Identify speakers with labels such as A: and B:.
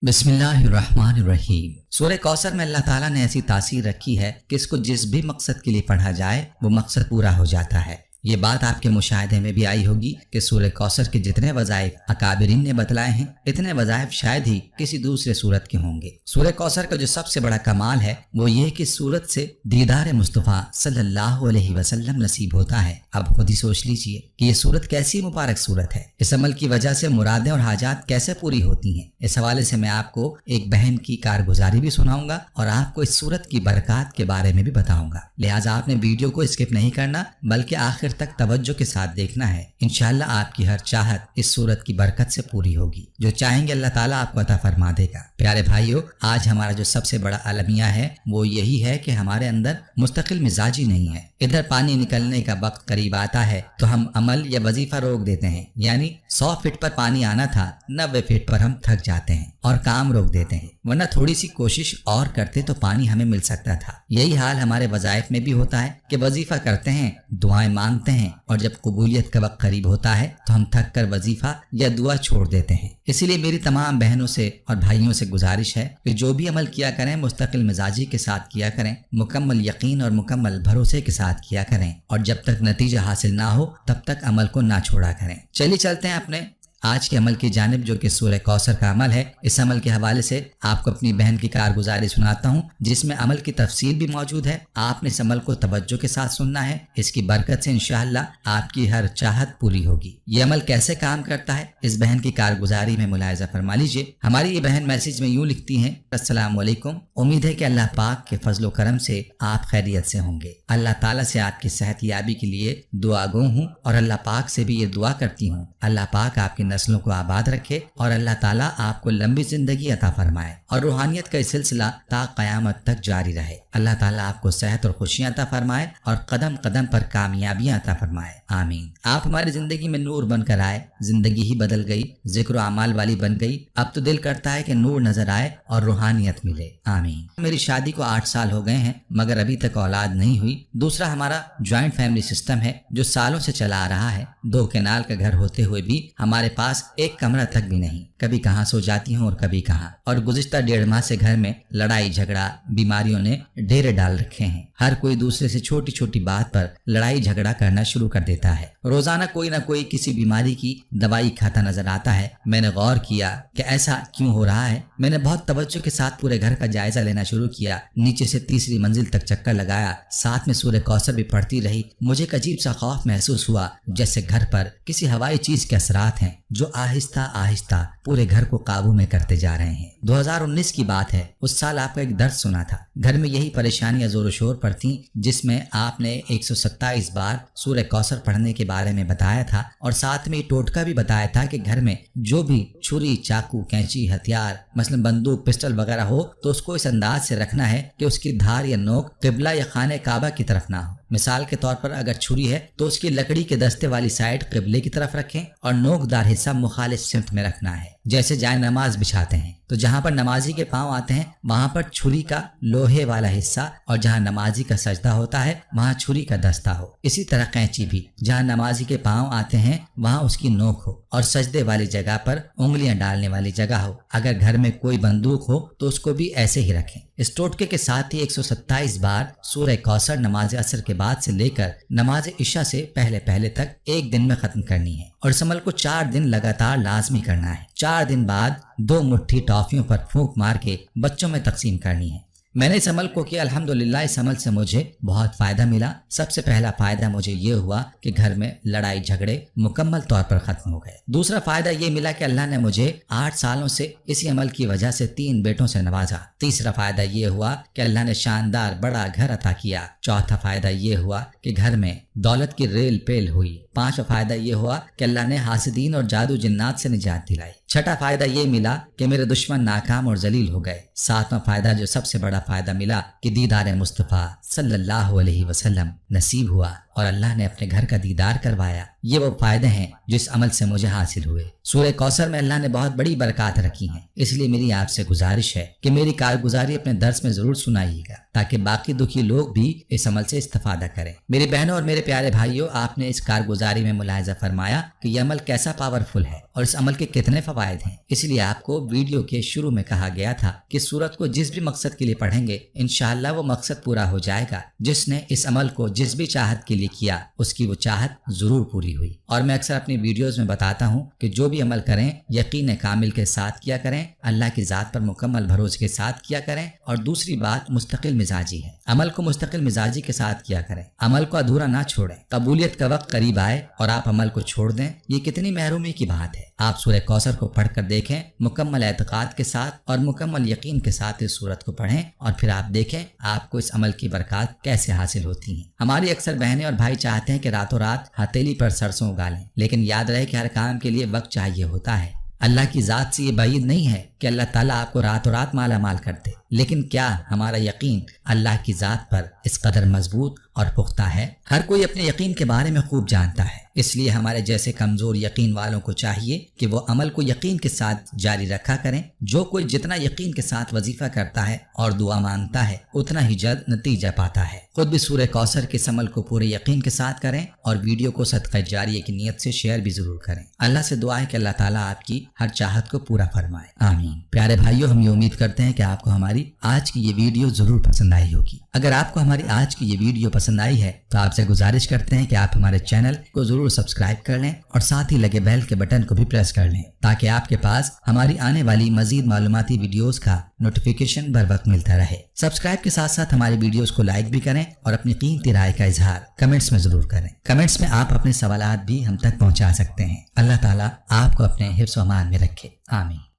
A: बिस्मिल्लाहिर्रहमानिर्रहीम। सूरह कौसर में अल्लाह ताला ने ऐसी तासीर रखी है कि इसको जिस भी मकसद के लिए पढ़ा जाए वो मकसद पूरा हो जाता है। ये बात आपके मुशाहिदे में भी आई होगी कि सूरह कौसर के जितने वज़ाइफ अकाबिरीन ने बतलाए हैं इतने वज़ाइफ शायद ही किसी दूसरे सूरत के होंगे। सूरह कौसर का जो सबसे बड़ा कमाल है वो ये कि सूरत से दीदार मुस्तफ़ा सल्लल्लाहु अलैहि वसल्लम नसीब होता है। अब खुद ही सोच लीजिए कि ये सूरत कैसी मुबारक सूरत है। इस अमल की वजह से मुरादें और हाजात कैसे पूरी होती हैं। इस हवाले से मैं आपको एक बहन की कारगुजारी भी सुनाऊंगा और आपको इस सूरत की बरकत के बारे में भी बताऊंगा। लिहाजा आपने वीडियो को स्किप नहीं करना बल्कि आखिर तक तवज्जो के साथ देखना है। इंशाअल्लाह आपकी हर चाहत इस सूरत की बरकत से पूरी होगी। जो चाहेंगे अल्लाह ताला आपको अता फरमा देगा। प्यारे भाइयों, आज हमारा जो सबसे बड़ा अलमिया है वो यही है कि हमारे अंदर मुस्तकिल मिजाजी नहीं है। इधर पानी निकलने का वक्त करीब आता है तो हम अमल या वजीफा रोक देते हैं, यानी 100 फीट पर पानी आना था 90 फीट पर हम थक जाते हैं और काम रोक देते हैं, वरना थोड़ी सी कोशिश और करते तो पानी हमें मिल सकता था। यही हाल हमारे वज़ाइफ में भी होता है कि वजीफा करते हैं, दुआएं मांगते हैं और जब कबूलियत का वक्त करीब होता है तो हम थक कर वजीफा या दुआ छोड़ देते हैं। इसीलिए मेरी तमाम बहनों से और भाइयों से गुजारिश है कि जो भी अमल किया करें मुस्तकिल मिजाजी के साथ किया करें, मुकम्मल यकीन और मुकम्मल भरोसे के साथ किया करें और जब तक नतीजा हासिल ना हो तब तक अमल को ना छोड़ा करें। चलिए चलते हैं अपने आज के अमल की जानिब जो कि सूरह कौसर का अमल है। इस अमल के हवाले से आपको अपनी बहन की कारगुजारी सुनाता हूँ जिसमें अमल की तफसील भी मौजूद है। आपने इस अमल को तवज्जो के साथ सुनना है। इसकी बरकत से इंशाअल्लाह आपकी हर चाहत पूरी होगी। ये अमल कैसे काम करता है इस बहन की कारगुजारी में मुलाहिजा फरमा लीजिए। हमारी ये बहन मैसेज में यूँ लिखती हैं, अस्सलाम वालेकुम। उम्मीद है कि अल्लाह पाक के फजलो करम से आप खैरियत से होंगे। अल्लाह ताला से आपकी सेहत याबी के लिए दुआ गो हूँ और अल्लाह पाक से भी ये दुआ करती हूँ अल्लाह पाक आपकी नस्लों को आबाद रखे और अल्लाह ताला आपको लंबी जिंदगी अता फरमाए और रूहानियत का सिलसिला ता क़यामत तक जारी रहे। अल्लाह ताला आपको सेहत और खुशियां अता फरमाए और कदम कदम पर कामयाबियां अता फरमाए, आमीन। आप हमारी जिंदगी में नूर बनकर आए, जिंदगी ही बदल गई, जिक्र अमाल वाली बन गई। अब तो दिल करता है कि नूर नजर आए और रूहानियत मिले, आमीन। मेरी शादी को 8 साल हो गए हैं मगर अभी तक औलाद नहीं हुई। दूसरा हमारा ज्वाइंट फैमिली सिस्टम है जो सालों से चला आ रहा है। 2 केनाल का घर होते हुए भी हमारे पास एक कमरा तक भी नहीं। कभी कहाँ सो जाती हूँ और कभी कहाँ। और गुज़िश्ता 1.5 माह से घर में लड़ाई झगड़ा बीमारियों ने डेरे डाल रखे हैं। हर कोई दूसरे से छोटी छोटी बात पर लड़ाई झगड़ा करना शुरू कर देता है। रोजाना कोई ना कोई किसी बीमारी की दवाई खाता नजर आता है। मैंने गौर किया कि ऐसा क्यों हो रहा है। मैंने बहुत तवज्जो के साथ पूरे घर का जायजा लेना शुरू किया। नीचे से 3री मंजिल तक चक्कर लगाया, साथ में सूरह कौसर भी पढ़ती रही। मुझे एक अजीब सा खौफ महसूस हुआ जैसे घर पर किसी हवाई चीज के असरात हैं जो आहिस्ता आहिस्ता पूरे घर को काबू में करते जा रहे हैं। 2019 की बात है। उस साल आपका एक दर्द सुना था। घर में यही परेशानियां जोर शोर पर थीं जिसमें आपने 127 बार सूरह कौसर पढ़ने के बारे में बताया था और साथ में टोटका भी बताया था कि घर में जो भी छुरी चाकू कैंची हथियार मसलन बंदूक पिस्टल वगैरह हो तो उसको इस अंदाज से रखना है कि उसकी धार या नोक किबला या खाने काबा की तरफ ना हो। मिसाल के तौर पर अगर छुरी है तो उसकी लकड़ी के दस्ते वाली साइड किबले की तरफ रखें और नोकदार हिस्सा मुखालिफ सिमत में रखना है। जैसे जाए नमाज बिछाते हैं तो जहाँ पर नमाजी के पांव आते हैं वहाँ पर छुरी का लोहे वाला हिस्सा और जहाँ नमाजी का सजदा होता है वहाँ छुरी का दस्ता हो। इसी तरह कैंची भी जहाँ नमाजी के पांव आते हैं वहाँ उसकी नोक हो और सजदे वाली जगह पर उंगलियां डालने वाली जगह हो। अगर घर में कोई बंदूक हो तो उसको भी ऐसे ही रखें। इस टोटके के साथ ही 127 बार सूरह कौसर नमाज असर के बाद से लेकर नमाज इशा से पहले तक एक दिन में खत्म करनी है और इस अमल को 4 दिन लगातार लाजमी करना है। 4 दिन बाद 2 मुट्ठी टॉफियों पर फूंक मार के बच्चों में तकसीम करनी है। मैंने इस अमल को किया, अल्हम्दुलिल्लाह इस अमल से मुझे बहुत फायदा मिला। सबसे पहला फायदा मुझे ये हुआ कि घर में लड़ाई झगड़े मुकम्मल तौर पर खत्म हो गए। दूसरा फायदा ये मिला कि अल्लाह ने मुझे 8 सालों से इसी अमल की वजह से 3 बेटों से नवाजा। तीसरा फायदा ये हुआ कि अल्लाह ने शानदार बड़ा घर अता किया। चौथा फायदा ये हुआ कि घर में दौलत की रेल पेल हुई। 5वां फायदा ये हुआ कि अल्लाह ने हासिदीन और जादू जिन्नात से निजात दिलाई। 6ठा फायदा ये मिला कि मेरे दुश्मन नाकाम और जलील हो गए। 7वां फायदा जो सबसे बड़ा फायदा मिला कि दीदार मुस्तफ़ा सल्लल्लाहु अलैहि वसल्लम नसीब हुआ और अल्लाह ने अपने घर का दीदार करवाया। ये वो फायदे हैं जिस अमल से मुझे हासिल हुए। सूरह कौसर में अल्लाह ने बहुत बड़ी बरकत रखी हैं, इसलिए मेरी आपसे गुजारिश है कि मेरी कारगुजारी अपने दर्स में जरूर सुनाइएगा ताकि बाकी दुखी लोग भी इस अमल से इस्तेफादा करें। मेरी बहनों और मेरे प्यारे भाइयों, आपने इस कारगुजारी में मुलाहिजा फरमाया कि यह अमल कैसा पावरफुल है اور اس عمل کے کتنے فوائد ہیں، اس لیے آپ کو ویڈیو کے شروع میں کہا گیا تھا کہ سورت کو جس بھی مقصد کے لیے پڑھیں گے انشاءاللہ وہ مقصد پورا ہو جائے گا۔ جس نے اس عمل کو جس بھی چاہت کے لیے کیا اس کی وہ چاہت ضرور پوری ہوئی۔ اور میں اکثر اپنی ویڈیوز میں بتاتا ہوں کہ جو بھی عمل کریں یقین کامل کے ساتھ کیا کریں، اللہ کی ذات پر مکمل بھروسے کے ساتھ کیا کریں، اور دوسری بات مستقل مزاجی ہے، عمل کو مستقل مزاجی کے ساتھ کیا کریں، عمل کو ادھورا نہ چھوڑیں۔ قبولیت کا وقت قریب آئے اور آپ عمل کو چھوڑ دیں، یہ کتنی محرومی کی بات ہے۔ آپ سورہ کوثر کو پڑھ کر دیکھیں، مکمل اعتقاد کے ساتھ اور مکمل یقین کے ساتھ اس سورت کو پڑھیں، اور پھر آپ دیکھیں آپ کو اس عمل کی برکات کیسے حاصل ہوتی ہیں۔ ہماری اکثر بہنیں اور بھائی چاہتے ہیں کہ راتوں رات ہتھیلی پر سرسوں اگا لیں، لیکن یاد رہے کہ ہر کام کے لیے وقت چاہیے ہوتا ہے۔ اللہ کی ذات سے یہ بعید نہیں ہے کہ اللہ تعالیٰ آپ کو راتوں رات مالا مال کر دے، لیکن کیا ہمارا یقین اللہ کی ذات پر اس قدر مضبوط اور پختہ ہے؟ ہر کوئی اپنے یقین کے بارے میں خوب جانتا ہے، اس لیے ہمارے جیسے کمزور یقین والوں کو چاہیے کہ وہ عمل کو یقین کے ساتھ جاری رکھا کریں۔ جو کوئی جتنا یقین کے ساتھ وظیفہ کرتا ہے اور دعا مانگتا ہے اتنا ہی جلد نتیجہ پاتا ہے۔ خود بھی سورہ کوثر کے اس عمل کو پورے یقین کے ساتھ کریں اور ویڈیو کو صدقہ جاریہ کی نیت سے شیئر بھی ضرور کریں۔ اللہ سے دعا ہے کہ اللہ تعالیٰ آپ کی ہر چاہت کو پورا فرمائے، آمین۔ پیارے بھائیو، ہم یہ امید کرتے ہیں کہ آپ کو ہماری آج کی یہ ویڈیو ضرور پسند آئی ہوگی۔ اگر آپ کو ہماری آج کی یہ ویڈیو پسند آئی ہے تو آپ سے گزارش کرتے ہیں کہ آپ ہمارے چینل کو ضرور سبسکرائب کر لیں اور ساتھ ہی لگے بیل کے بٹن کو بھی پریس کر لیں تاکہ آپ کے پاس ہماری آنے والی مزید معلوماتی ویڈیوز کا نوٹیفیکیشن بر وقت ملتا رہے۔ سبسکرائب کے ساتھ ساتھ ہماری ویڈیوز کو لائک بھی کریں اور اپنی قیمتی رائے کا اظہار کمنٹس میں ضرور کریں۔ کمنٹس میں آپ اپنے سوالات بھی ہم تک پہنچا سکتے ہیں۔ اللہ تعالیٰ آپ کو اپنے حفظ و امان میں رکھے، آمین۔